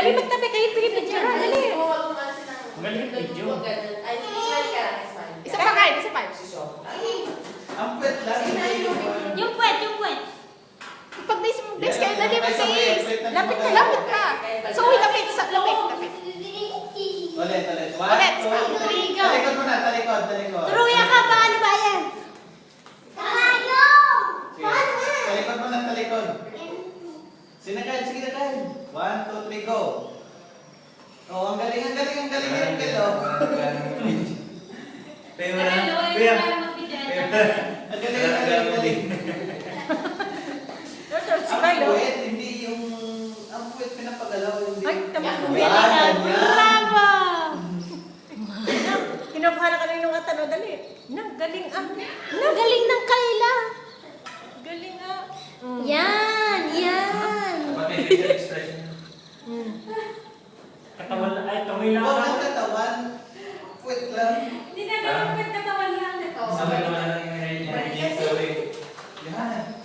Dali magtabi kayo, pinipicture. Dali. Magaling video. Ay, smile ka lang, smile. Isa pa kayo, isa pa. Ang pwet lang. Yung puwet. Pag des kayo, dali Yes, mag-face. okay, Lapit ka. So, uy, lapit. Ulit. Ulit. 1, 2, 3, go. Talikod muna, talikod. Turuya ka, paano ba yan? Sige. Talikod muna, talikod. Sinakain, sige na kain. 1, 2, 3, go. Oh, ang galing, oh. Pero na. Kuya. Ang galing. Ang puwet, hindi yung... Ang puwet pinapagalaw, hindi. Ay, tamang Yan, bumili. ganyan. Bravo! Kinabahan ka na yung atano, dali. Galing Galing ng Kayla. Galing ah. Yan. Kapatid, facial expression. Katawan na. Ay, kamay lang. Oh, ang katawan. Puwet lang. Hindi na naman katawan lang. Sabay naman ang sorry. Yan.